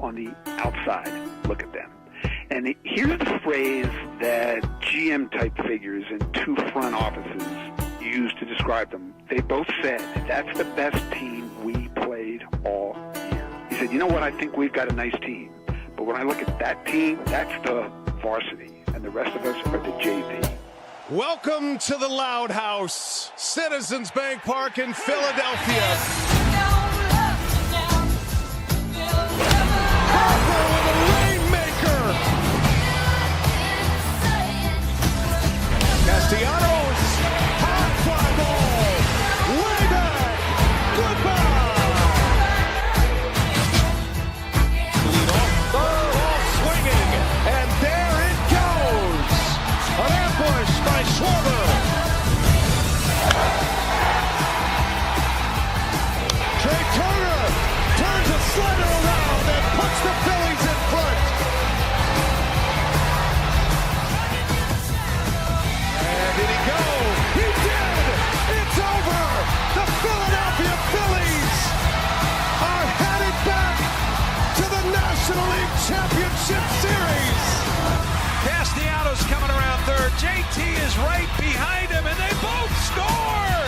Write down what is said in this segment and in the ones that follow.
on the outside look at them. And here's the phrase that GM-type figures in two front offices used to describe them. They both said, that's the best team we played all year. He said, you know what, I think we've got a nice team. But when I look at that team, that's the varsity. And the rest of us are the JV. Welcome to the Loud House, Citizens Bank Park in Philadelphia. Harper with a rainmaker. Castellanos, high fly ball, way back, goodbye. Lead off, third ball swinging, and there it goes. An ambush by Schwarber. Trey Turner turns a slider around and puts the Phillies in front. And did he go? He did! It's over! The Philadelphia Phillies are headed back to the National League Championship Series. Castellanos coming around third. JT is right behind him, and they both score!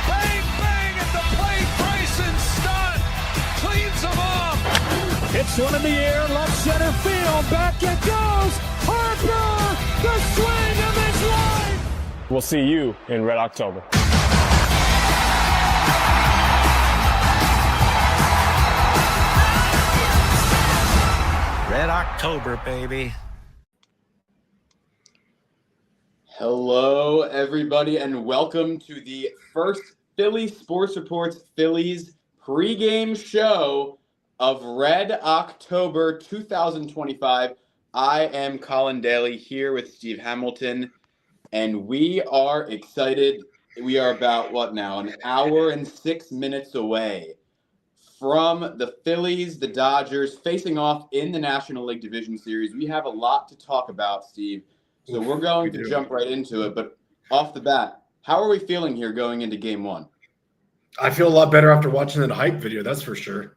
Bang, bang at the plate. Bryson Stott cleans them off. It's one in the air, left center field. Back it goes. Harper, the swing of his life. We'll see you in Red October. Red October, baby. Hello, everybody, and welcome to the first Philly Sports Reports Phillies pregame show of Red October 2025. I am Colin Daly here with Steve Hamilton, and we are excited. We are about, an hour and 6 minutes away from the Phillies, the Dodgers, facing off in the National League Division Series. We have a lot to talk about, Steve, so we're going to jump right into it. But off the bat, how are we feeling here going into Game 1? I feel a lot better after watching that hype video, that's for sure.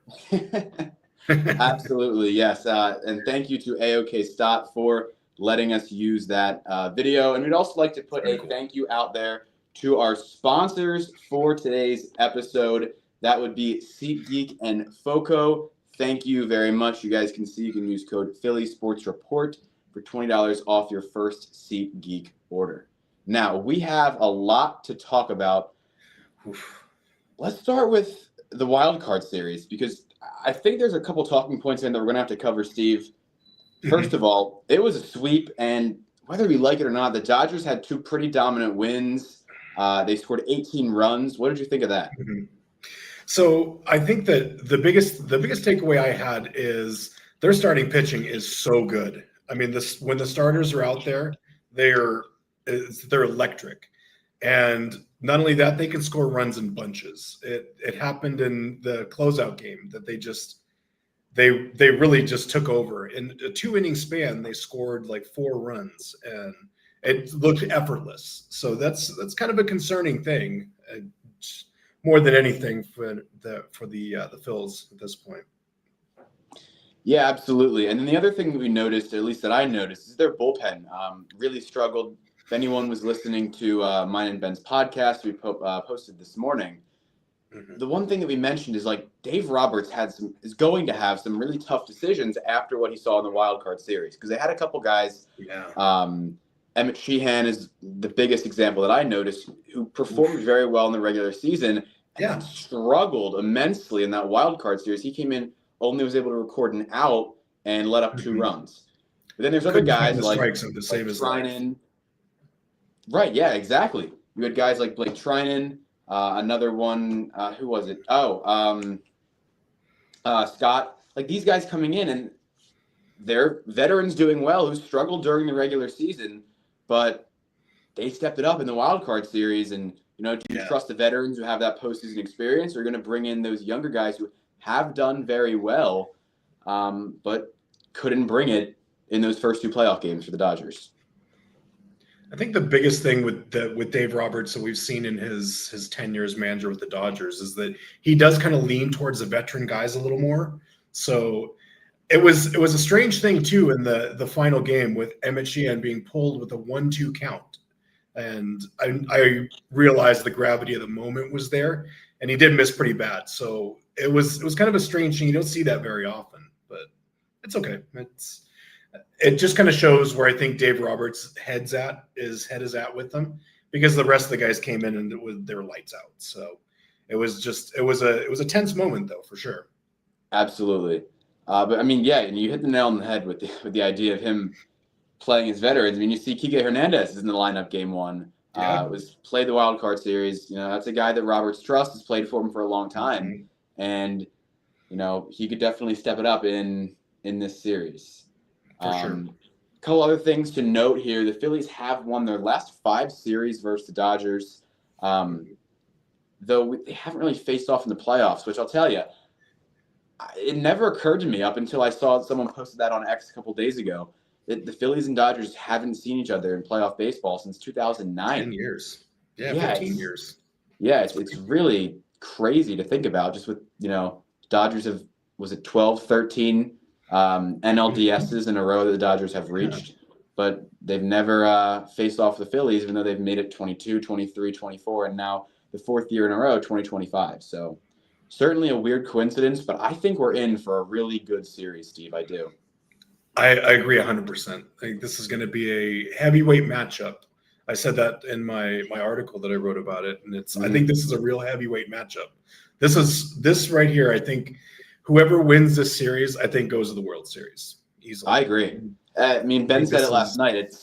Absolutely, yes. And thank you to AOK Stott for letting us use that video. And we'd also like to put a thank you out there to our sponsors for today's episode. That would be SeatGeek and FOCO. Thank you very much. You guys can see you can use code Philly Sports Report for $20 off your first SeatGeek order. Now, we have a lot to talk about. Let's start with the wild card series, because I think there's a couple talking points in that we're going to have to cover, Steve. First of all, it was a sweep, and whether we like it or not, the Dodgers had two pretty dominant wins. They scored 18 runs. What did you think of that? So I think that the biggest takeaway I had is their starting pitching is so good. I mean, when the starters are out there, they're electric. And not only that, they can score runs in bunches. It happened in the closeout game that they really just took over. In a 2-inning span, they scored like 4 runs, and it looked effortless. So that's kind of a concerning thing, more than anything for the Phils at this point. Yeah, absolutely. And then the other thing that we noticed, or at least that I noticed, is their bullpen really struggled. If anyone was listening to mine and Ben's podcast we posted this morning, the one thing that we mentioned is like Dave Roberts is going to have some really tough decisions after what he saw in the wild card series, because they had a couple guys. Emmett Sheehan is the biggest example that I noticed, who performed very well in the regular season and struggled immensely in that wild card series. He came in, only was able to record an out and let up 2 runs. But then there's other guys like Trinan. Right, yeah, exactly. You had guys like Blake Trinan, another one, who was it? Scott. Like, these guys coming in, and they're veterans doing well who struggled during the regular season, but they stepped it up in the wild card series. And, do you trust the veterans who have that postseason experience, or are going to bring in those younger guys who have done very well, but couldn't bring it in those first 2 playoff games for the Dodgers? I think the biggest thing with Dave Roberts that we've seen in his tenure as manager with the Dodgers is that he does kind of lean towards the veteran guys a little more. So it was a strange thing too in the final game with Emmett Sheehan being pulled with a 1-2 count. And I realized the gravity of the moment was there, and he did miss pretty bad. So it was kind of a strange thing. You don't see that very often, but it's okay. It just kind of shows where I think Dave Roberts' head is at with them, because the rest of the guys came in and they were lights out. So it was a tense moment though, for sure. Absolutely. But I mean, yeah, and you hit the nail on the head with the idea of him playing as veterans. I mean, you see Kike Hernandez is in the lineup game one. Played the wild card series. You know, that's a guy that Roberts trusts, has played for him for a long time. Mm-hmm. And, you know, he could definitely step it up in this series. For sure. A couple other things to note here. The Phillies have won their last 5 series versus the Dodgers, though they haven't really faced off in the playoffs, which I'll tell you, it never occurred to me up until I saw someone posted that on X a couple days ago. The Phillies and Dodgers haven't seen each other in playoff baseball since 2009. 10 years. Yeah, 15 years. Yeah, it's really crazy to think about, just with, you know, Dodgers have, was it 12, 13 NLDSs in a row that the Dodgers have reached, but they've never faced off the Phillies, even though they've made it 22, 23, 24, and now the 4th year in a row, 2025. So certainly a weird coincidence, but I think we're in for a really good series, Steve. I do. I agree 100%. I think this is going to be a heavyweight matchup. I said that in my article that I wrote about it, and I think this is a real heavyweight matchup. This right here, I think whoever wins this series, I think goes to the World Series easily. I agree. I mean, Ben said it last night.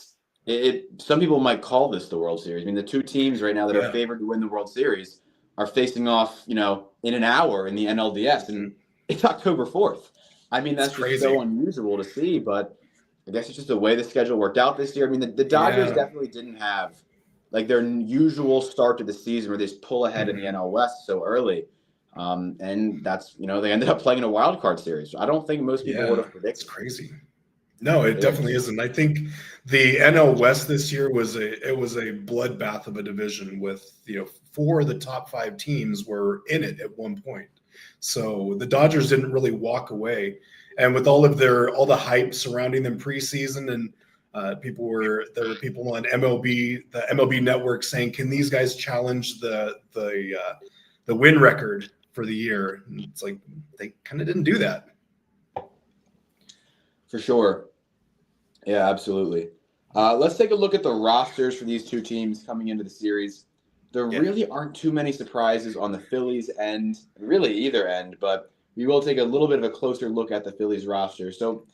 Some people might call this the World Series. I mean, the two teams right now that are favored to win the World Series are facing off, you know, in an hour in the NLDS, and it's October 4th. I mean, that's just so unusual to see, but I guess it's just the way the schedule worked out this year. I mean, the Dodgers definitely didn't have like their usual start to the season where they just pull ahead in the NL West so early. And that's, you know, they ended up playing in a wild card series. I don't think most people would have predicted. It's crazy. No, it definitely isn't. I think the NL West this year was a bloodbath of a division with, you know, 4 of the top 5 teams were in it at one point. So the Dodgers didn't really walk away, and with all the hype surrounding them preseason, and there were people on the MLB network saying, "Can these guys challenge the win record for the year?" And it's like they kind of didn't do that. For sure. Yeah, absolutely. Let's take a look at the rosters for these two teams coming into the series. There really aren't too many surprises on the Phillies end, really either end, but we will take a little bit of a closer look at the Phillies roster. So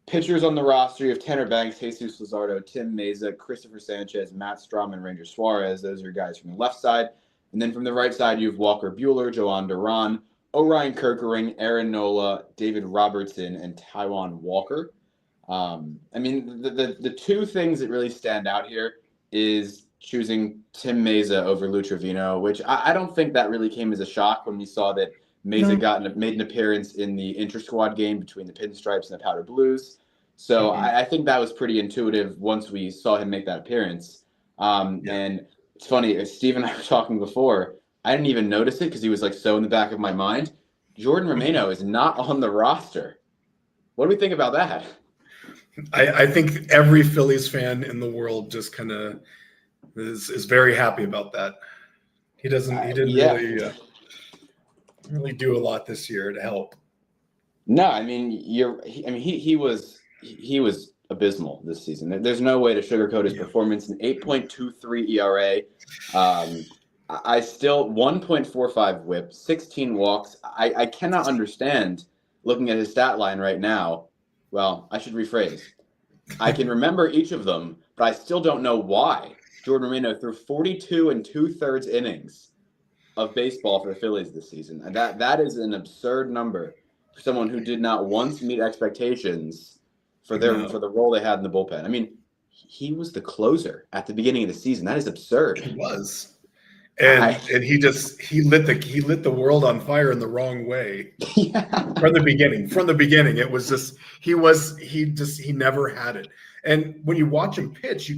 pitchers on the roster, you have Tanner Banks, Jesus Luzardo, Tim Meza, Cristopher Sanchez, Matt Strom, and Ranger Suarez. Those are your guys from the left side. And then from the right side, you have Walker Buehler, Joan Duran, Orion Kerkering, Aaron Nola, David Robertson, and Taijuan Walker. I mean, the two things that really stand out here is choosing Tim Meza over Lou Trevino, which I don't think that really came as a shock when we saw that Meza made an appearance in the inter-squad game between the Pinstripes and the Powder Blues. So I think that was pretty intuitive once we saw him make that appearance. And it's funny, Steve and I were talking before, I didn't even notice it because he was like so in the back of my mind. Jordan Romano is not on the roster. What do we think about that? I think every Phillies fan in the world just kind of is very happy about that. He didn't really do a lot this year to help. No, I mean he was abysmal this season. There's no way to sugarcoat his performance. An 8.23 ERA. I still 1.45 WHIP, 16 walks. I cannot understand looking at his stat line right now. Well, I should rephrase. I can remember each of them, but I still don't know why Jordan Romano threw 42 2/3 innings of baseball for the Phillies this season. And that is an absurd number for someone who did not once meet expectations for the role they had in the bullpen. I mean, he was the closer at the beginning of the season. That is absurd. He was. And he lit the world on fire in the wrong way. From the beginning. It was just he never had it. And when you watch him pitch,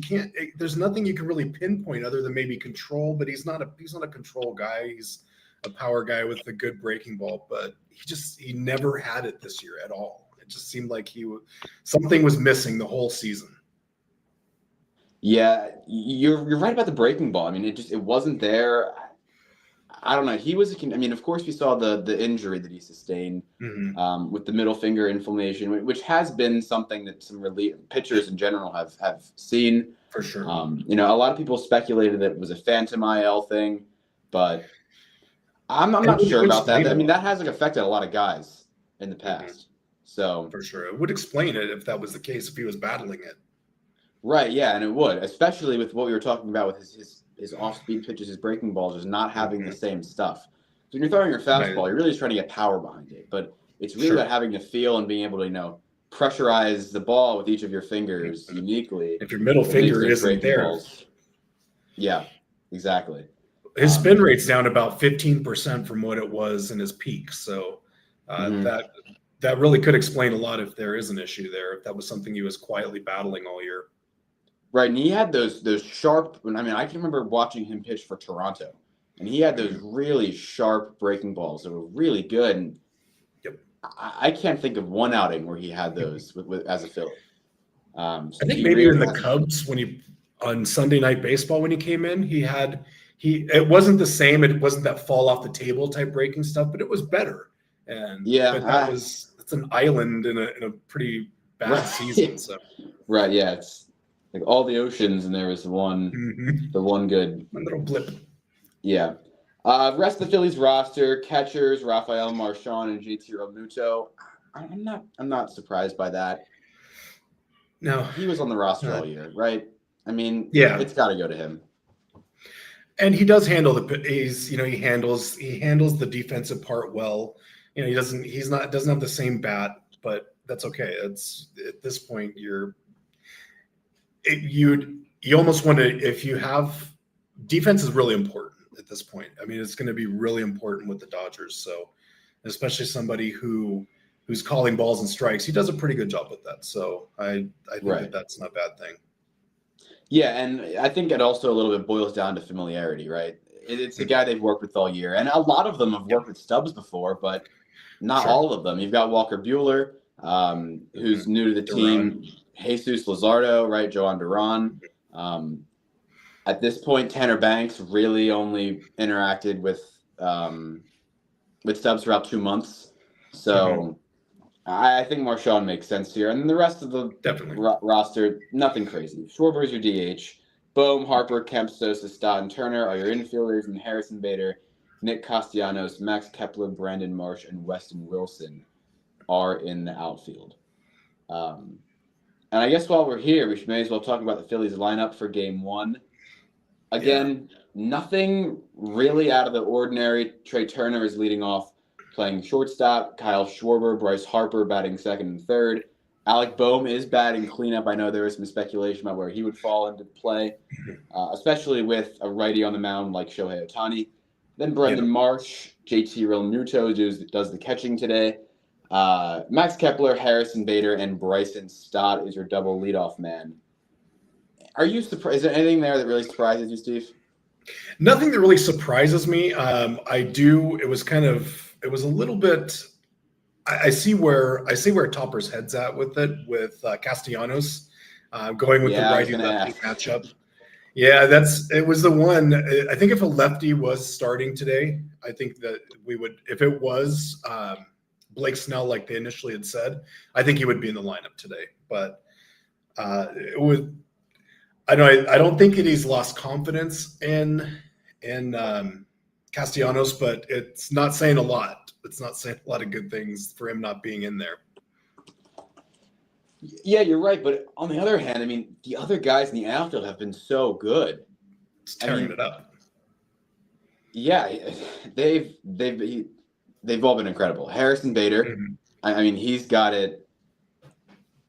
there's nothing you can really pinpoint other than maybe control, but he's not a control guy. He's a power guy with a good breaking ball, but he never had it this year at all. It just seemed like something was missing the whole season. Yeah, you're right about the breaking ball. I mean, it wasn't there. I don't know. Of course, we saw the injury that he sustained with the middle finger inflammation, which has been something that some pitchers in general have seen. For sure. A lot of people speculated that it was a phantom IL thing, but I'm not sure about that. I mean, that has affected a lot of guys in the past. So for sure, it would explain it if that was the case, if he was battling it. Right, yeah, and it would, especially with what we were talking about with his off-speed pitches, his breaking balls, just not having the same stuff. So when you're throwing your fastball, you're really just trying to get power behind it. But it's really about having to feel and being able to, pressurize the ball with each of your fingers uniquely. If your middle finger isn't there. Balls. Yeah, exactly. His spin rate's down about 15% from what it was in his peak. So that really could explain a lot if there is an issue there, if that was something he was quietly battling all year. Right, and he had those sharp. I mean, I can remember watching him pitch for Toronto, and he had those really sharp breaking balls that were really good. And I can't think of one outing where he had those as a Philly. I think maybe in the Cubs on Sunday Night Baseball when he came in, it wasn't the same. It wasn't that fall off the table type breaking stuff, but it was better. And it's an island in a pretty bad season. So right, yeah, it's like all the oceans, and there was the one good little blip. Yeah. Rest of the Phillies roster: catchers Rafael Marchand and JT Realmuto. I'm not surprised by that. No, he was on the roster all year, right? I mean, it's got to go to him. And he does handle he handles the defensive part well. He doesn't have the same bat, but that's okay. It's at this point you almost want to, if you have defense is really important at this point. I mean, it's going to be really important with the Dodgers. So especially somebody who's calling balls and strikes, he does a pretty good job with that. So I think that's not a bad thing. Yeah, and I think it also a little bit boils down to familiarity, right? It's a guy they've worked with all year, and a lot of them have worked with Stubbs before, but not all of them. You've got Walker Buehler, who's new to the team, Jesus Luzardo, right? Joan Duran. At this point, Tanner Banks really only interacted with Stubbs for about 2 months, so I think Marchand makes sense here. And the rest of the roster, nothing crazy. Schwarber's your DH. Bohm, Harper, Kemp, Sosa, Stott, and Turner are your infielders, and Harrison Bader, Nick Castellanos, Max Kepler, Brandon Marsh, and Weston Wilson are in the outfield. And I guess while we're here, we may as well talk about the Phillies lineup for Game 1. Again, nothing really out of the ordinary. Trey Turner is leading off, playing shortstop. Kyle Schwarber, Bryce Harper batting second and third. Alec Bohm is batting cleanup. I know there is some speculation about where he would fall into play, especially with a righty on the mound like Shohei Ohtani. Then Brendan Marsh, JT Realmuto does the catching today. Max Kepler, Harrison Bader, and Bryson Stott is your double leadoff man. Are you surprised? Is there anything there that really surprises you, Steve? Nothing that really surprises me. It was a little bit. I see where Topper's head's at with it, with Castellanos going with the righty-lefty matchup. Yeah, it was the one. I think if a lefty was starting today, I think that we would. If it was Blake Snell, like they initially had said, I think he would be in the lineup today. But it would. I don't think he's lost confidence in Castellanos, but it's not saying a lot. It's not saying a lot of good things for him not being in there. Yeah, you're right. But on the other hand, I mean, the other guys in the outfield have been so good. It's tearing it up. Yeah, they've all been incredible. Harrison Bader, I mean, he's got it.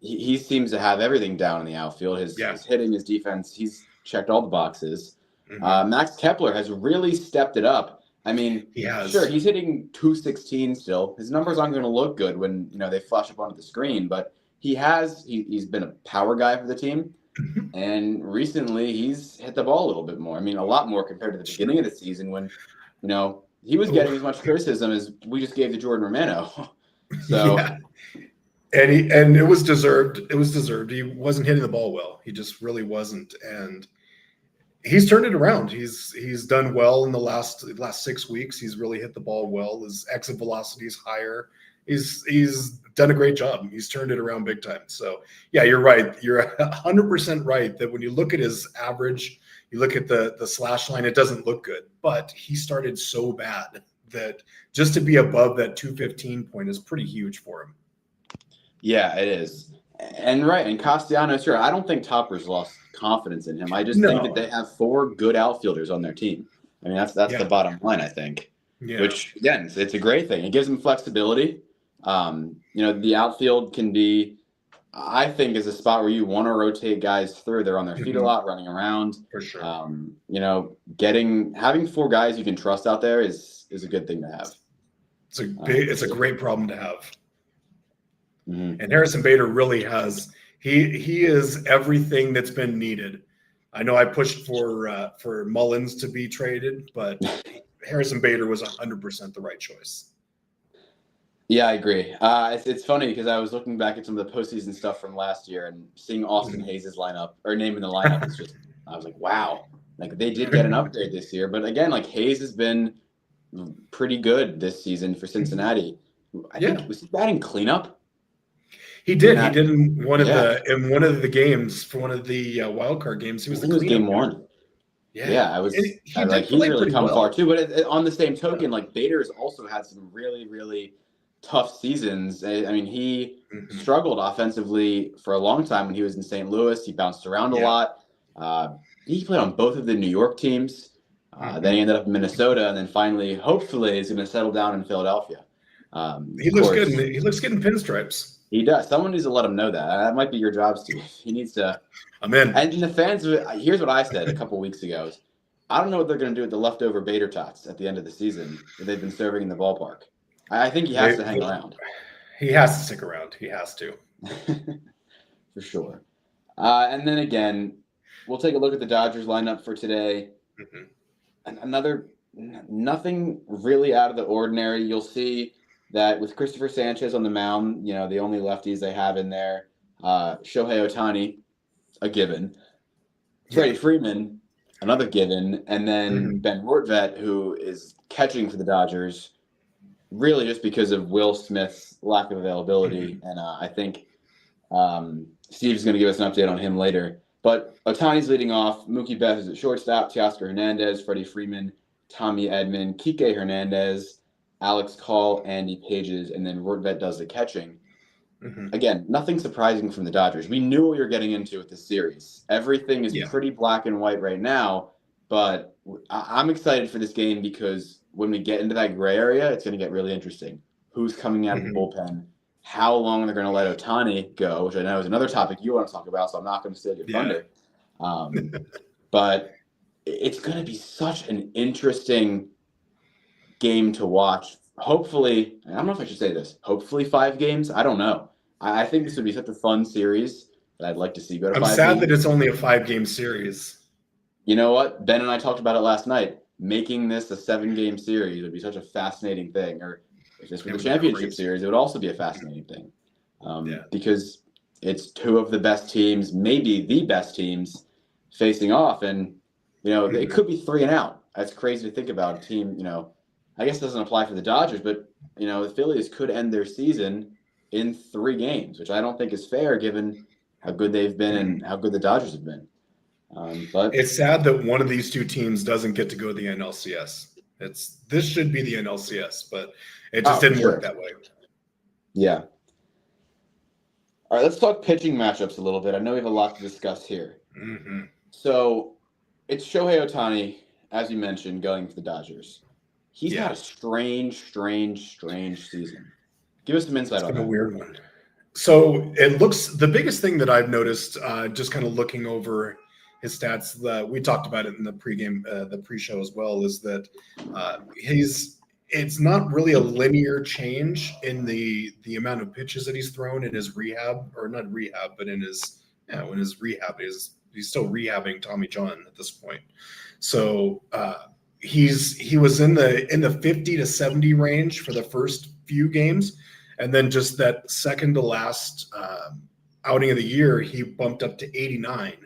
He seems to have everything down in the outfield. His hitting, his defense, he's checked all the boxes. Max Kepler has really stepped it up. I mean, sure, he's hitting .216 still. His numbers aren't going to look good when they flash up onto the screen, but he's been a power guy for the team, and recently he's hit the ball a little bit more. I mean, a lot more compared to the beginning of the season when he was getting as much criticism as we just gave to Jordan Romano. So, yeah. And it was deserved. It was deserved. He wasn't hitting the ball well. He just really wasn't. And he's turned it around. He's done well in the last 6 weeks. He's really hit the ball well. His exit velocity is higher. He's done a great job. He's turned it around big time. So yeah, you're right. You're 100% right that when you look at his average, you look at the slash line, it doesn't look good. But he started so bad that just to be above that 215 point is pretty huge for him. Yeah, it is. And Castellanos, sure. I don't think Topper's lost confidence in him. I just think that they have 4 good outfielders on their team. I mean, that's the bottom line, I think. Yeah. Which, again, it's a great thing. It gives them flexibility. The outfield can be, I think, is a spot where you want to rotate guys through. They're on their feet a lot, running around. For sure. Having 4 guys you can trust out there is a good thing to have. It's a great problem to have. Mm-hmm. And Harrison Bader really has. He is everything that's been needed. I know I pushed for Mullins to be traded, but Harrison Bader was 100% the right choice. Yeah, I agree. It's funny because I was looking back at some of the postseason stuff from last year and seeing Austin Hayes' lineup or name in the lineup is just. I was like, wow, like they did get an upgrade this year. But again, like Hayes has been pretty good this season for Cincinnati. I think was he batting cleanup? He did. He did in one of the games for one of the wild card games. He was the cleanup game 1. Yeah, I was. He's really come far too. But on the same token, like Bader has also had some really, really tough seasons. I mean, he struggled offensively for a long time when he was in St. Louis. He bounced around a lot. He played on both of the New York teams. Then he ended up in Minnesota, and then finally, hopefully, is going to settle down in Philadelphia. He looks good. He looks good in pinstripes. He does. Someone needs to let him know that. That might be your job, Steve. He needs to. I'm in. And the fans, here's what I said a couple weeks ago. I don't know what they're going to do with the leftover Bader tots at the end of the season that they've been serving in the ballpark. I think he has to hang around. He has to stick around. He has to. For sure. And then again, we'll take a look at the Dodgers lineup for today. Nothing really out of the ordinary. You'll see that with Cristopher Sanchez on the mound, the only lefties they have in there, Shohei Ohtani, a given. Freddie Freeman, another given. And then Ben Rortvedt, who is catching for the Dodgers, really just because of Will Smith's lack of availability. And I think Steve's going to give us an update on him later. But Ohtani's leading off. Mookie Betts is at shortstop. Teoscar Hernandez, Freddie Freeman, Tommy Edman, Kike Hernandez, Alex Call, Andy Pages, and then Rortvedt does the catching. Again, nothing surprising from the Dodgers. We knew what we were getting into with this series. Everything is pretty black and white right now, but I'm excited for this game because when we get into that gray area, it's going to get really interesting. Who's coming out of the bullpen? How long they're going to let Ohtani go, which I know is another topic you want to talk about, so I'm not going to steal your thunder. But it's going to be such an interesting game to watch. Hopefully, I don't know if I should say this, hopefully 5 games. I don't know. I think this would be such a fun series that I'd like to see go to 5 games. I'm sad that it's only a 5-game series. You know what? Ben and I talked about it last night. Making this a 7-game series would be such a fascinating thing. Or if this were the championship series, it would also be a fascinating thing. Because it's 2 of the best teams, maybe the best teams, facing off. And, it could be 3 and out. That's crazy to think about. A team, I guess it doesn't apply for the Dodgers, but, the Phillies could end their season in 3 games, which I don't think is fair given how good they've been and how good the Dodgers have been. But it's sad that one of these 2 teams doesn't get to go to the NLCS. This should be the NLCS, but it just didn't work that way. Yeah. All right, let's talk pitching matchups a little bit. I know we have a lot to discuss here. So it's Shohei Ohtani, as you mentioned, going for the Dodgers. He's had a strange season. Give us some insight on that. A weird one. So it looks, the biggest thing that I've noticed, just kind of looking over his stats, we talked about it in the pregame, the pre-show as well, is that it's not really a linear change in the amount of pitches that he's thrown in his rehab, or not rehab, but in his rehab. He's still rehabbing Tommy John at this point. So he was in the 50 to 70 range for the first few games, and then just that second to last outing of the year, he bumped up to 89,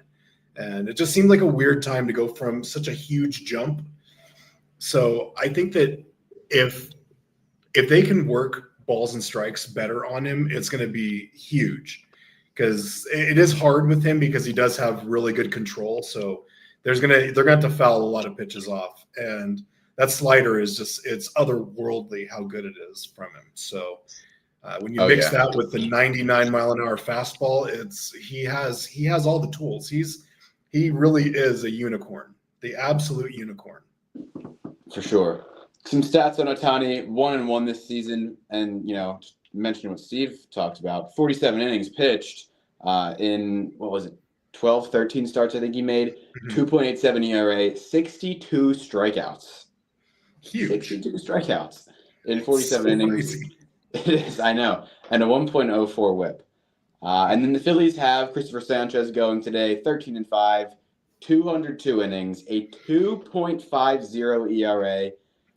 and it just seemed like a weird time to go from such a huge jump. So I think that if they can work balls and strikes better on him, it's going to be huge, because it is hard with him because he does have really good control. So they're going to have to foul a lot of pitches off, and that slider is just, it's otherworldly how good it is from him. So when you mix that with the 99 mile an hour fastball, he has all the tools. He really is a unicorn, the absolute unicorn. For sure. Some stats on Ohtani: 1-1 this season, and mentioning what Steve talked about, 47 innings pitched in 12, 13 starts I think he made, 2.87 ERA, 62 strikeouts. Huge. 62 strikeouts in 47 innings. Crazy. It is, I know, and a 1.04 WHIP. And then the Phillies have Cristopher Sanchez going today, 13-5, 202 innings, a 2.50 ERA.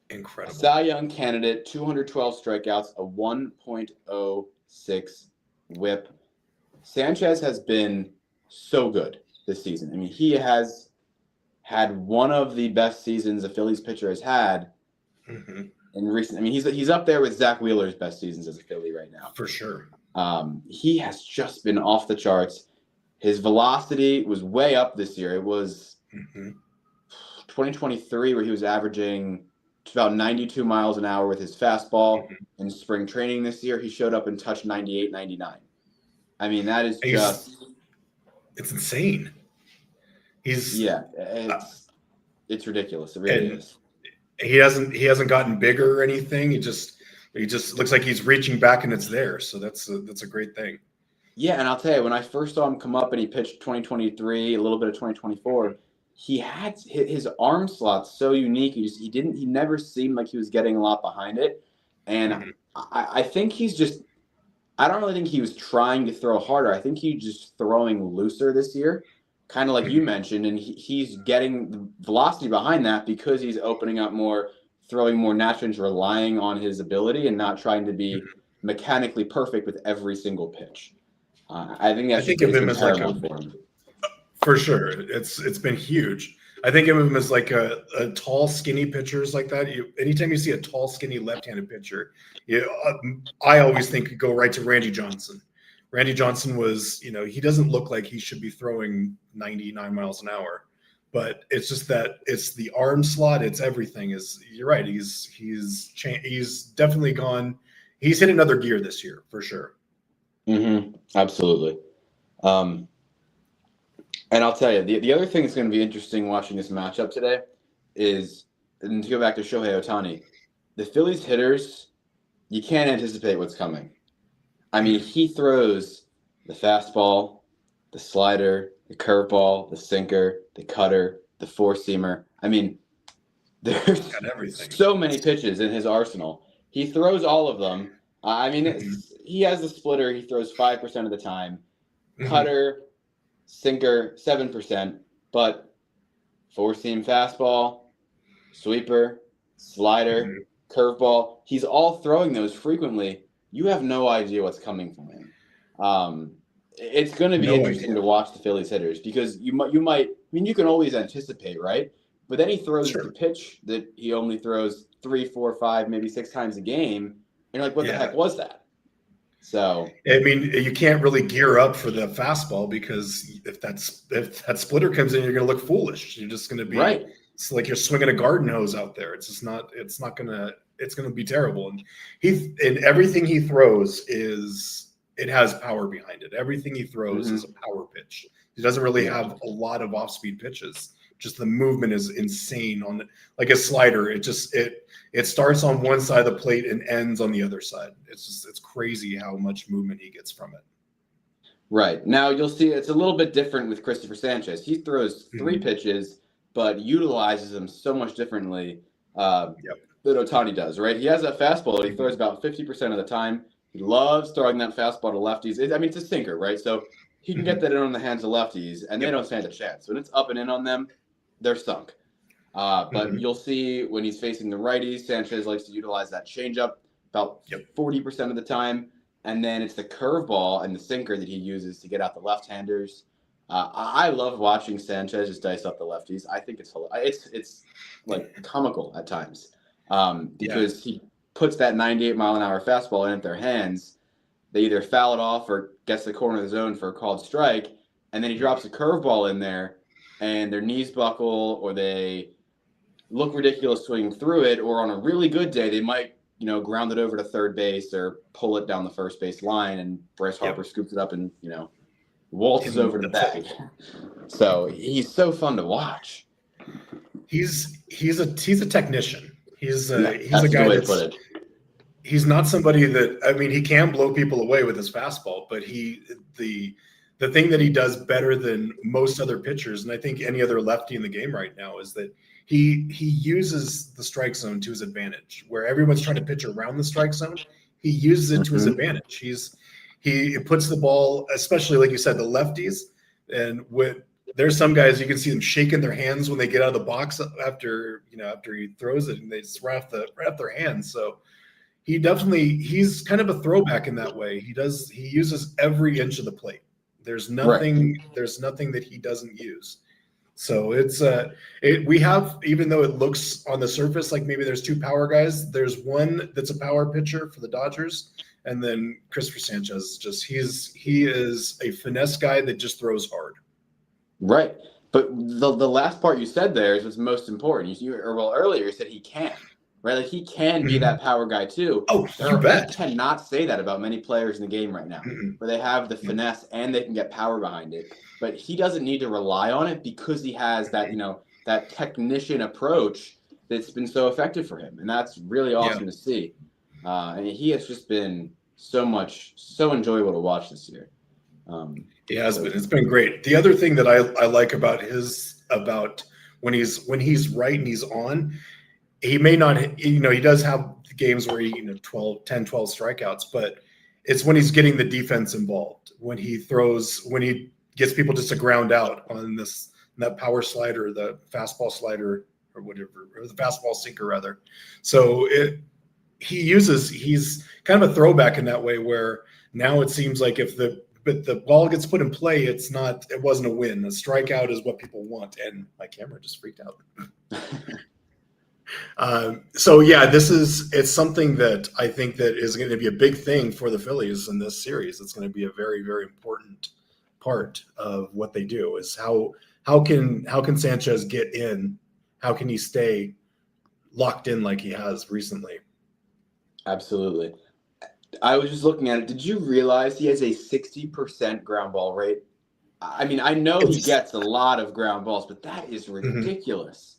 Incredible. Cy Young candidate, 212 strikeouts, a 1.06 WHIP. Sanchez has been so good this season. I mean, he has had one of the best seasons a Phillies pitcher has had in recent. I mean, he's up there with Zach Wheeler's best seasons as a Philly right now. For sure. He has just been off the charts. His velocity was way up this year. It was 2023 where he was averaging about 92 miles an hour with his fastball. In spring training this year, he showed up and touched 98, 99. I mean, that is just... It's insane. It's ridiculous. It really is. He hasn't gotten bigger or anything. He just looks like he's reaching back and it's there. So that's a great thing. Yeah, and I'll tell you, when I first saw him come up and he pitched 2023, a little bit of 2024, he had his arm slot so unique. He never seemed like he was getting a lot behind it. And I think I don't really think he was trying to throw harder. I think he's just throwing looser this year, kind of like you mentioned, and he's getting the velocity behind that because he's opening up more, throwing more naturally, and relying on his ability and not trying to be mechanically perfect with every single pitch. I think of him as like for sure. It's been huge. I think of him as like a tall, skinny pitchers like that. Anytime you see a tall, skinny left-handed pitcher, I always think go right to Randy Johnson. Randy Johnson was, he doesn't look like he should be throwing 99 miles an hour, but it's just that it's the arm slot. It's everything. You're right. He's definitely gone. He's hit another gear this year for sure. Absolutely. And I'll tell you, the other thing that's going to be interesting watching this matchup today is, and to go back to Shohei Ohtani, the Phillies hitters, you can't anticipate what's coming. I mean, he throws the fastball, the slider, the curveball, the sinker, the cutter, the four-seamer. I mean, there's so many pitches in his arsenal. He throws all of them. I mean, he has the splitter. He throws 5% of the time. Cutter, sinker, 7%. But four-seam fastball, sweeper, slider, curveball, he's all throwing those frequently. You have no idea what's coming from him. It's going to be interesting to watch the Phillies hitters because you might. I mean, you can always anticipate, right? But then he throws the pitch that he only throws 3, 4, 5, maybe 6 times a game, and you're like, "What the heck was that?" So I mean, you can't really gear up for the fastball because if that splitter comes in, you're going to look foolish. You're just going to be right. It's like you're swinging a garden hose out there. It's just not. It's going to be terrible. And everything he throws it has power behind it. Everything he throws is a power pitch. He doesn't really have a lot of off-speed pitches. Just the movement is insane on like a slider. It starts on one side of the plate and ends on the other side. It's crazy how much movement he gets from it. Right. Now you'll see it's a little bit different with Cristopher Sanchez. He throws 3 pitches, but utilizes them so much differently than Ohtani does, right? He has that fastball that he throws about 50% of the time. He loves throwing that fastball to lefties. It's a sinker, right? So he can get that in on the hands of lefties, and they don't stand a chance. When it's up and in on them, they're sunk. But you'll see when he's facing the righties, Sanchez likes to utilize that changeup about 40% of the time. And then it's the curveball and the sinker that he uses to get out the left-handers. I love watching Sanchez just dice up the lefties. I think it's like comical at times because he puts that 98-mile-an-hour fastball in at their hands. They either foul it off or gets the corner of the zone for a called strike, and then he drops a curveball in there, and their knees buckle or they look ridiculous swinging through it, or on a really good day, they might ground it over to third base or pull it down the first base line, and Bryce Harper scoops it up and waltzes over to the bag. So he's so fun to watch. He's a technician. He's a guy he's not somebody that, he can blow people away with his fastball, but the thing that he does better than most other pitchers, and I think any other lefty in the game right now, is that he uses the strike zone to his advantage. Where everyone's trying to pitch around the strike zone, he uses it to his advantage. He puts the ball, especially like you said, the lefties, and there's some guys you can see them shaking their hands when they get out of the box after he throws it, and they just wrap their hands. So he's kind of a throwback in that way. He uses every inch of the plate. There's nothing that he doesn't use. So we have, even though it looks on the surface like maybe there's two power guys, there's one that's a power pitcher for the Dodgers, and then Cristopher Sanchez he is a finesse guy that just throws hard. Right. But the last part you said there is what's most important. Earlier you said he can. Right, like he can be that power guy too. Oh, you bet. I cannot say that about many players in the game right now, where they have the finesse and they can get power behind it. But he doesn't need to rely on it because he has that, that technician approach that's been so effective for him, and that's really awesome to see. And he has just been so enjoyable to watch this year. He has been. It's been great. The other thing that I like about when he's right and he's on. He may not, he does have games where he, 10, 12 strikeouts, but it's when he's getting the defense involved, when he gets people just to ground out on that power slider, the fastball slider or whatever, or the fastball sinker rather. So he's kind of a throwback in that way, where now it seems like if the ball gets put in play, it wasn't a win. A strikeout is what people want. And my camera just freaked out. It's something that I think that is going to be a big thing for the Phillies in this series. It's going to be a very, very important part of what they do. Is how can Sanchez get in? How can he stay locked in like he has recently? Absolutely. I was just looking at it. Did you realize he has a 60% ground ball rate? I know he gets a lot of ground balls, but that is ridiculous.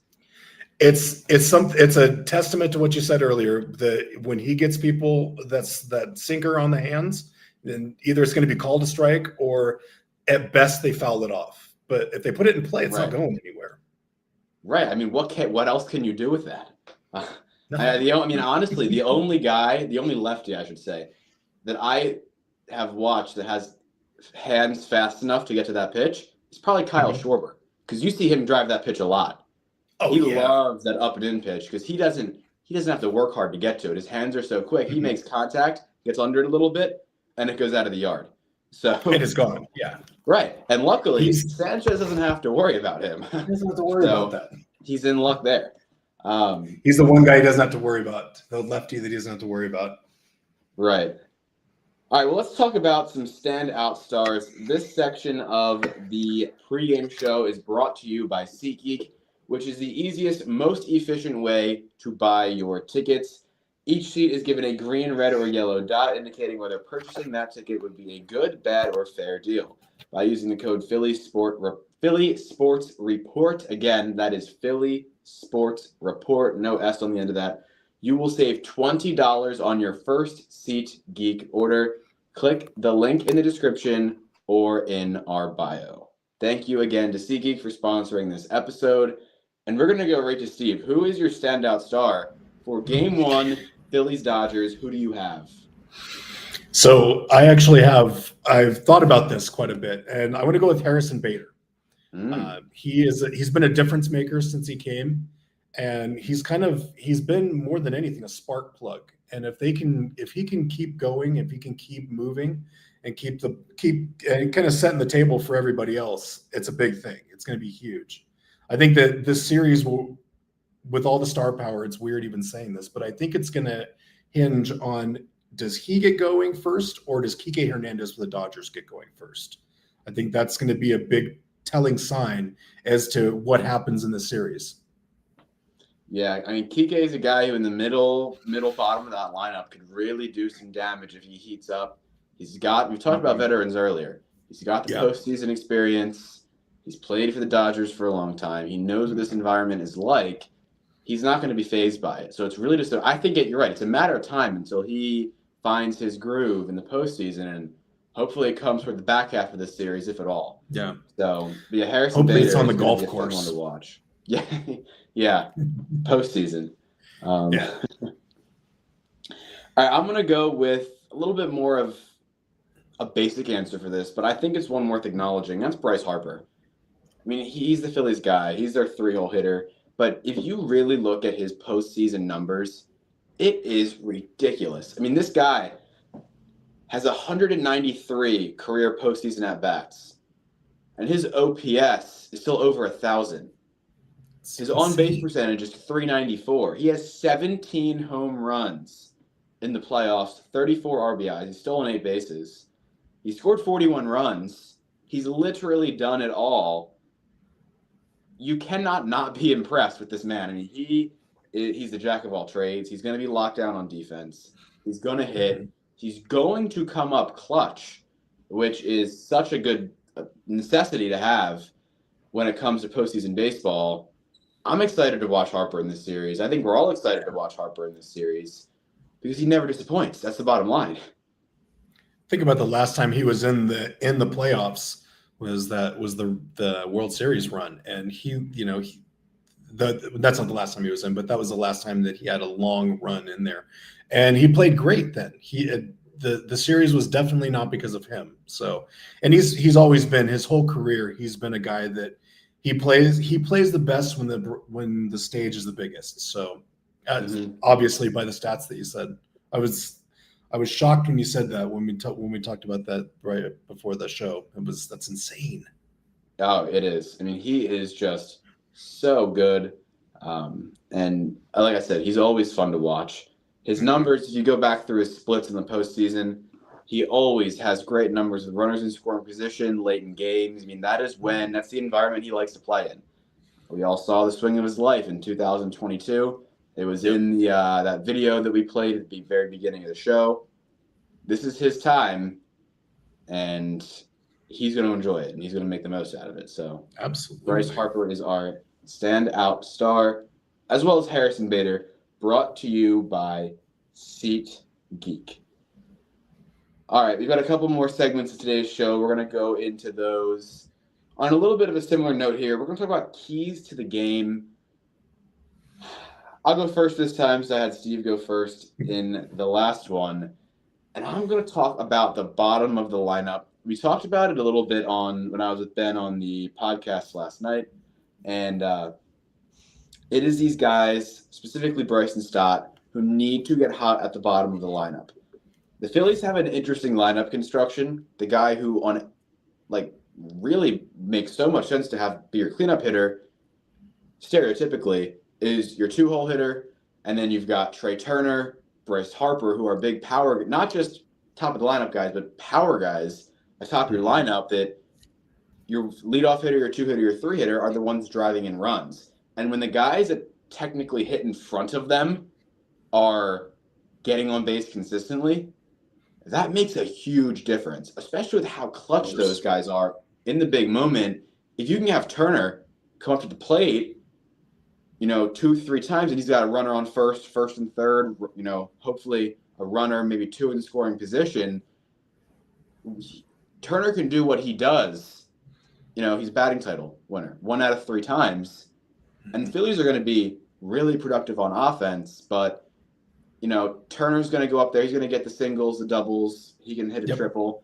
It's a testament to what you said earlier, that when he gets people that sinker on the hands, then either it's going to be called a strike or at best they foul it off. But if they put it in play, it's not going anywhere. Right. What else can you do with that? Honestly, the only lefty, I should say, that I have watched that has hands fast enough to get to that pitch is probably Kyle Schwarber, because you see him drive that pitch a lot. He loves that up and in pitch because he doesn't have to work hard to get to it. His hands are so quick. He makes contact, gets under it a little bit, and it goes out of the yard. So it is gone. Yeah. Right. And luckily, Sanchez doesn't have to worry about him. He doesn't have to worry about that. He's in luck there. He's the one guy he doesn't have to worry about. The lefty that he doesn't have to worry about. Right. All right, well, let's talk about some standout stars. This section of the pregame show is brought to you by SeatGeek, which is the easiest, most efficient way to buy your tickets. Each seat is given a green, red, or yellow dot indicating whether purchasing that ticket would be a good, bad, or fair deal. By using the code Philly Sports Report, again, that is Philly Sports Report, no S on the end of that, you will save $20 on your first SeatGeek order. Click the link in the description or in our bio. Thank you again to SeatGeek for sponsoring this episode. And we're going to go right to Steve. Who is your standout star for Game 1, Phillies-Dodgers? Who do you have? So I've thought about this quite a bit, and I want to go with Harrison Bader. He's been a difference maker since he came. and he's been more than anything a spark plug. And if he can keep going, if he can keep moving and keep kind of setting the table for everybody else, it's a big thing. It's going to be huge. I think that this series will, with all the star power, it's weird even saying this, but I think it's going to hinge on, does he get going first, or does Kike Hernandez for the Dodgers get going first? I think that's going to be a big telling sign as to what happens in the series. Yeah, I mean, Kike is a guy who in the middle bottom of that lineup could really do some damage if he heats up. We've talked about veterans earlier. He's got the postseason experience. He's played for the Dodgers for a long time. He knows what this environment is like. He's not going to be fazed by it. So it's really just, I think you're right. It's a matter of time until he finds his groove in the postseason, and hopefully it comes toward the back half of this series, if at all. Yeah. So, Harrison hopefully Bader it's on the is golf be a fun course. one to watch. Yeah, yeah, postseason. Yeah. All right, I'm going to go with a little bit more of a basic answer for this, but I think it's one worth acknowledging. That's Bryce Harper. I mean, he's the Phillies guy. He's their 3-hole hitter. But if you really look at his postseason numbers, it is ridiculous. I mean, this guy has 193 career postseason at-bats, and his OPS is still over 1,000. His on-base percentage is .394. He has 17 home runs in the playoffs, 34 RBIs. He's stolen 8 bases. He scored 41 runs. He's literally done it all. You cannot not be impressed with this man. I mean, he's the jack of all trades. He's going to be locked down on defense. He's going to hit. He's going to come up clutch, which is such a good necessity to have when it comes to postseason baseball. I'm excited to watch Harper in this series. I think we're all excited to watch Harper in this series because he never disappoints. That's the bottom line. Think about the last time he was in the playoffs was the World Series run, and that's not the last time he was in, but that was the last time that he had a long run in there, and he played great then. The series was definitely not because of him. So, and he's always been, his whole career, he's been a guy that he plays the best when the stage is the biggest. So, obviously by the stats that you said, I was shocked when you said that when we talked about that right before the show. That's insane. Oh, it is. I mean, he is just so good. And like I said, he's always fun to watch. His numbers, if you go back through his splits in the postseason, he always has great numbers with runners in scoring position, late in games. I mean, that's the environment he likes to play in. We all saw the swing of his life in 2022. It was in the that video that we played at the very beginning of the show. This is his time, and he's going to enjoy it, and he's going to make the most out of it. So, absolutely, Bryce Harper is our standout star, as well as Harrison Bader, brought to you by SeatGeek. All right, we've got a couple more segments of today's show. We're going to go into those on a little bit of a similar note here. We're going to talk about keys to the game. I'll go first this time, so I had Steve go first in the last one. And I'm going to talk about the bottom of the lineup. We talked about it a little bit when I was with Ben on the podcast last night. And it is these guys, specifically Bryson Stott, who need to get hot at the bottom of the lineup. The Phillies have an interesting lineup construction. The guy who really makes so much sense to be your cleanup hitter, stereotypically, is your 2-hole hitter, and then you've got Trey Turner, Bryce Harper, who are big power, not just top of the lineup guys, but power guys atop your lineup, that your leadoff hitter, your 2-hitter, your 3-hitter are the ones driving in runs. And when the guys that technically hit in front of them are getting on base consistently, that makes a huge difference, especially with how clutch those guys are in the big moment. If you can have Turner come up to the plate, 2-3 times, and he's got a runner on first and third, hopefully a runner, maybe 2 in scoring position. Turner can do what he does. He's batting title winner 1 out of 3 times. And the Phillies are going to be really productive on offense, but, Turner's going to go up there. He's going to get the singles, the doubles. He can hit a triple.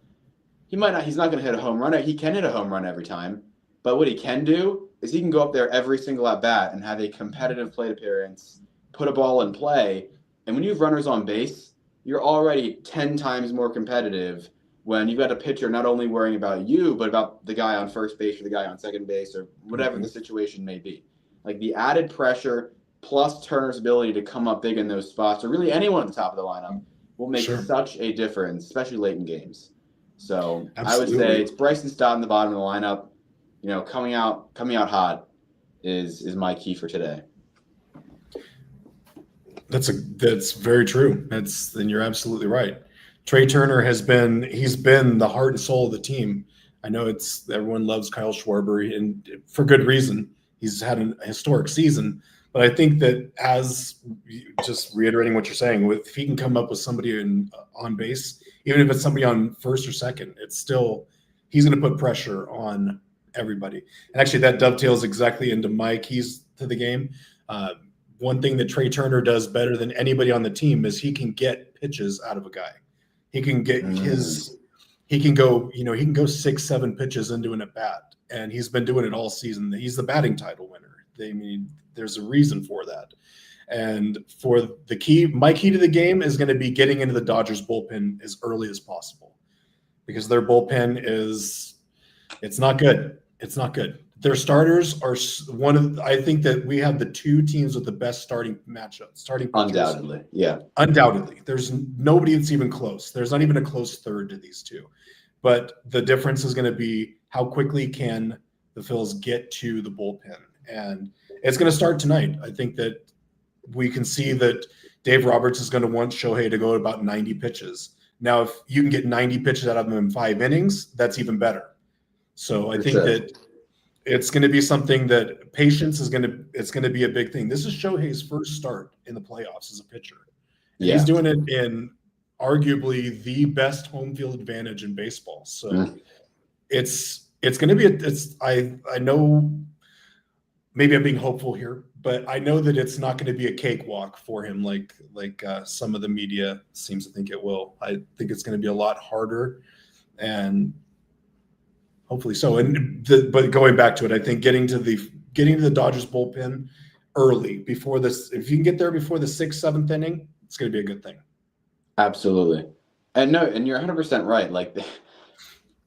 He's not going to hit a home run. He can hit a home run every time, But what he can do is he can go up there every single at bat and have a competitive plate appearance, put a ball in play. And when you have runners on base, you're already 10 times more competitive when you've got a pitcher not only worrying about you, but about the guy on first base or the guy on second base or whatever the situation may be. Like the added pressure plus Turner's ability to come up big in those spots, or really anyone at the top of the lineup, will make such a difference, especially late in games. So I would say it's Bryson Stott in the bottom of the lineup. You know, coming out hot is my key for today. That's very true. Then you're absolutely right. Trey Turner he's been the heart and soul of the team. I know everyone loves Kyle Schwarber, and for good reason. He's had a historic season, but I think that, as just reiterating what you're saying, if he can come up with somebody on base, even if it's somebody on first or second, it's still, he's going to put pressure on everybody. And actually that dovetails exactly into my keys to the game. One thing that Trey Turner does better than anybody on the team is he can get pitches out of a guy. He can get he can go 6-7 pitches into an at bat, and he's been doing it all season. He's the batting title winner. There's a reason for that. And for my key to the game is going to be getting into the Dodgers bullpen as early as possible, because their bullpen it's not good. It's not good. Their starters are I think that we have the two teams with the best starting matchups. Undoubtedly, yeah. Undoubtedly. There's nobody that's even close. There's not even a close third to these two. But the difference is going to be how quickly can the Phils get to the bullpen. And it's going to start tonight. I think that we can see that Dave Roberts is going to want Shohei to go about 90 pitches. Now, if you can get 90 pitches out of him in 5 innings, that's even better. So I think that it's going to be something that patience it's going to be a big thing. This is Shohei's first start in the playoffs as a pitcher. And he's doing it in arguably the best home field advantage in baseball. So it's going to be I know maybe I'm being hopeful here, but I know that it's not going to be a cakewalk for him like some of the media seems to think it will. I think it's going to be a lot harder, and hopefully so. But going back to it, I think getting to the Dodgers bullpen early before this, if you can get there before the 6th, 7th inning, it's going to be a good thing. Absolutely. And you're 100% right. Like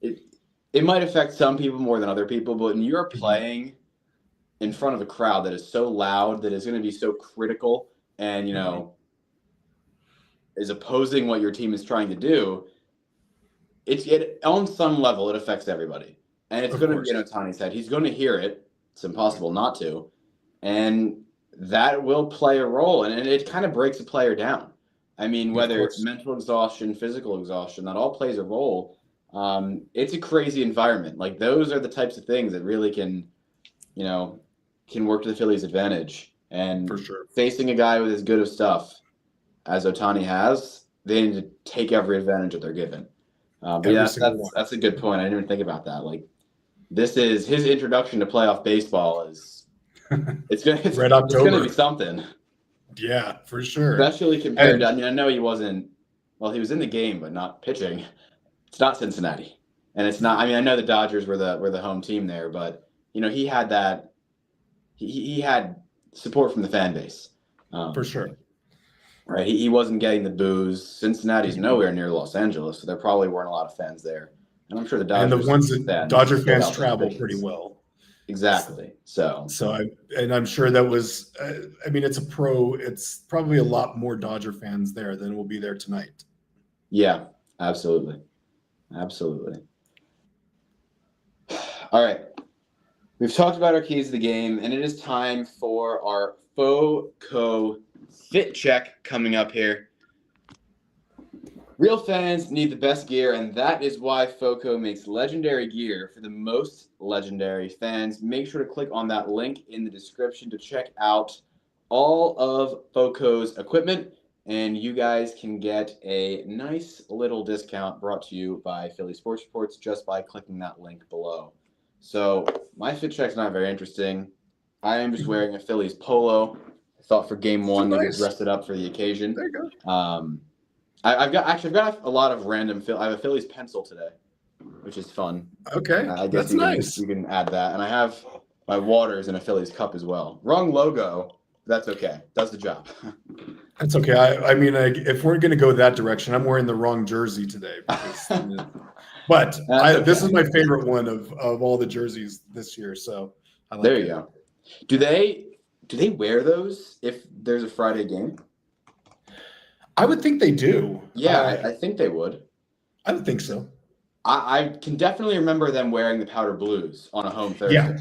it might affect some people more than other people, but when you're playing in front of a crowd that is so loud, that is going to be so critical and, is opposing what your team is trying to do, it on some level, it affects everybody. And it's going to be in Ohtani's head. He's going to hear it. It's impossible not to. And that will play a role. And it kind of breaks a player down. I mean, whether it's mental exhaustion, physical exhaustion, that all plays a role. It's a crazy environment. Like, those are the types of things that really can work to the Phillies' advantage. And for sure, facing a guy with as good of stuff as Ohtani has, they need to take every advantage that they're given. But yeah, that's a good point. I didn't even think about that. Like, this is his introduction to playoff baseball. It's going to be something. Yeah, for sure. Especially compared to, I know he wasn't. Well, he was in the game, but not pitching. It's not Cincinnati, and it's not. I mean, I know the Dodgers were the home team there, but he had that. He had support from the fan base. For sure. Right. He wasn't getting the boos. Cincinnati's nowhere near Los Angeles, so there probably weren't a lot of fans there. And I'm sure the Dodgers. And the ones that Dodger fans travel pretty well. Exactly. So I'm sure that was. It's probably a lot more Dodger fans there than will be there tonight. Yeah, absolutely. All right. We've talked about our keys to the game, and it is time for our FOCO fit check coming up here. Real fans need the best gear, and that is why FOCO makes legendary gear for the most legendary fans. Make sure to click on that link in the description to check out all of FOCO's equipment, and you guys can get a nice little discount brought to you by Philly Sports Reports just by clicking that link below. So my fit check's not very interesting. I am just wearing a Phillies polo. I thought for game one to get dressed up for the occasion. There you go. I've got a lot of random. I have a Phillies pencil today. which is fun. Okay, I guess you can add that. And I have my waters in a Phillies cup as well. Wrong logo. That's okay. Does the job. That's okay. I mean, if we're going to go that direction, I'm wearing the wrong jersey today. But this is my favorite one of all the jerseys this year. So I like there you go. Do they wear those if there's a Friday game? I would think they do. Yeah, I think they would. I would think so. I can definitely remember them wearing the powder blues on a home Thursday. Yeah.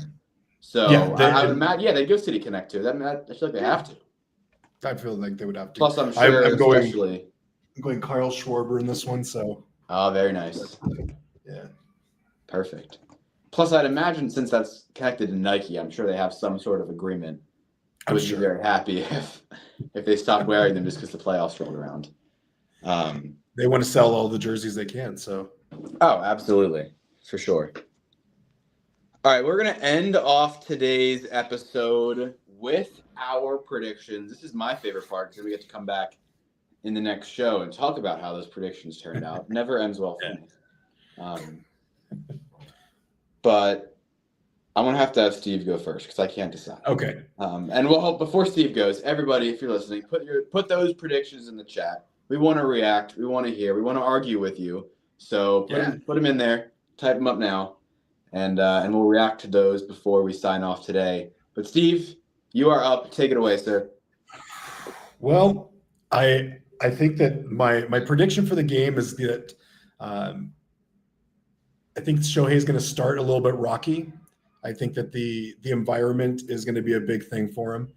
So I would imagine, they go City Connect too. I feel like they have to. I feel like they would have to. Plus, I'm sure I'm going Kyle Schwarber in this one. So. Oh, very nice. Yeah. Perfect. Plus, I'd imagine since that's connected to Nike, I'm sure they have some sort of agreement. I would be very happy if they stopped wearing them just because the playoffs rolled around. They want to sell all the jerseys they can. So. Oh, absolutely. For sure. All right, we're going to end off today's episode with our predictions. This is my favorite part because we get to come back in the next show and talk about how those predictions turned out. Never ends well for me. But I'm going to have Steve go first because I can't decide. Okay. And before Steve goes, everybody, if you're listening, put those predictions in the chat. We want to react. We want to hear. We want to argue with you. So put them in there. Type them up now. And we'll react to those before we sign off today. But Steve, you are up. Take it away, sir. Well, I think that my prediction for the game is that I think Shohei is going to start a little bit rocky. I think that the environment is going to be a big thing for him,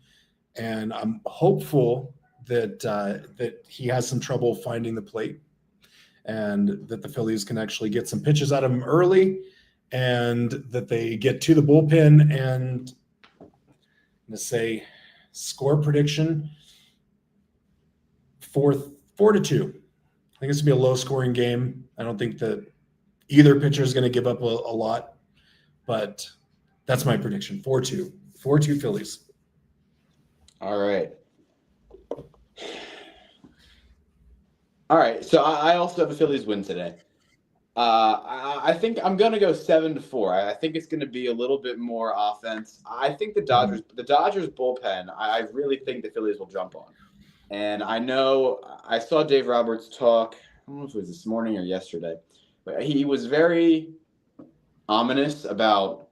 and I'm hopeful that he has some trouble finding the plate, and that the Phillies can actually get some pitches out of him early, and that they get to the bullpen. And I'm going to say score prediction 4-2. I think it's going to be a low-scoring game. I don't think that either pitcher is going to give up a lot, but that's my prediction. 4-2. 4-2 Phillies. All right. So I also have a Phillies win today. I think I'm going to go 7-4. I think it's going to be a little bit more offense. I think the Dodgers bullpen, I really think the Phillies will jump on. And I know I saw Dave Roberts talk, I don't know if it was this morning or yesterday, but he was very ominous about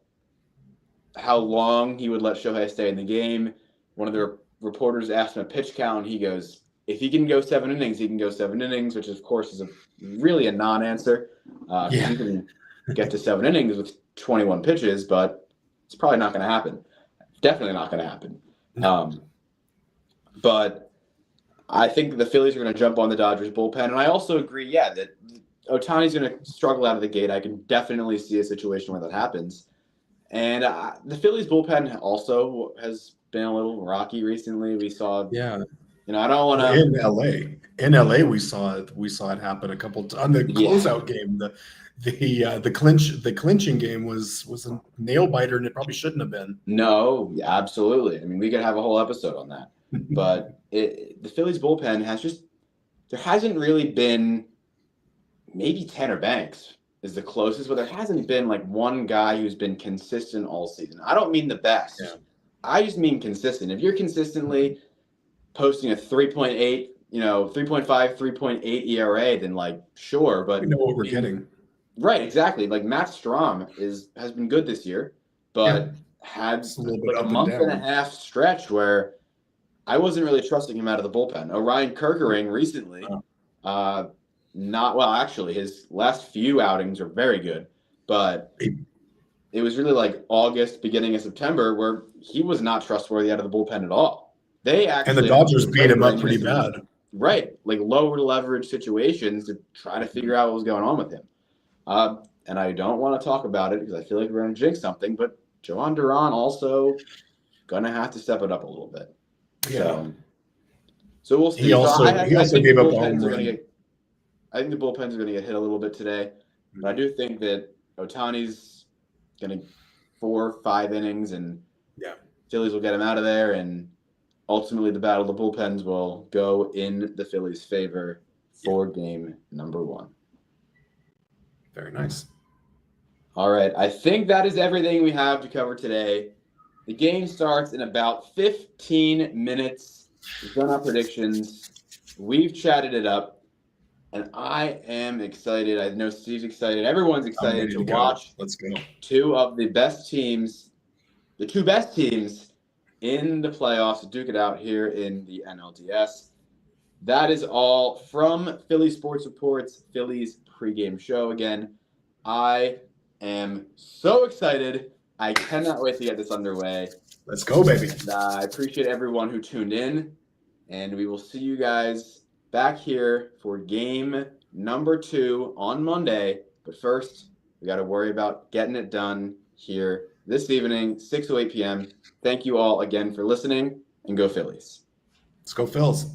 how long he would let Shohei stay in the game. One of the reporters asked him a pitch count. He goes, if he can go 7 innings, he can go 7 innings, which of course is really a non-answer. He can get to 7 innings with 21 pitches, but it's probably not going to happen. Definitely not going to happen. But I think the Phillies are going to jump on the Dodgers bullpen. And I also agree, that Ohtani's going to struggle out of the gate. I can definitely see a situation where that happens. And the Phillies bullpen also has been a little rocky recently. We saw, I don't want to. In LA, we saw it happen a couple on the closeout game. The clinching game was a nail biter, and it probably shouldn't have been. No, absolutely. I mean, we could have a whole episode on that. But the Phillies bullpen there hasn't really been, maybe Tanner Banks is the closest, but there hasn't been like one guy who's been consistent all season. I don't mean the best. Yeah. I just mean consistent. If you're consistently posting a 3.8, 3.5, 3.8 ERA, then sure, but we know what we're getting. Right, exactly. Like Matt Strom has been good this year, but had a month and a half stretch where I wasn't really trusting him out of the bullpen. Orion Kerkering recently, actually his last few outings are very good, but it was really August, beginning of September, where he was not trustworthy out of the bullpen at all. And the Dodgers beat him up pretty bad. Right, lower leverage situations to try to figure out what was going on with him. And I don't want to talk about it because I feel like we're going to jinx something, but Joan Duran also going to have to step it up a little bit. Yeah. So we'll see. He also gave up a home run. I think the bullpens are going to get hit a little bit today, but I do think that Ohtani's going to 4 or 5 innings, and Phillies will get him out of there, and ultimately the battle of the bullpens will go in the Phillies' favor for game number 1. Very nice. All right. I think that is everything we have to cover today. The game starts in about 15 minutes. We've done our predictions. We've chatted it up. And I am excited. I know Steve's excited. Everyone's excited to watch Let's go. two of the best teams, the two best teams in the playoffs to duke it out here in the NLDS. That is all from Philly Sports Report's Phillies pregame show. Again, I am so excited. I cannot wait to get this underway. Let's go, baby. And, I appreciate everyone who tuned in, and we will see you guys back here for game number 2 on Monday. But first, we got to worry about getting it done here this evening, 6 to 8 p.m. Thank you all again for listening, and go Phillies. Let's go, Phils.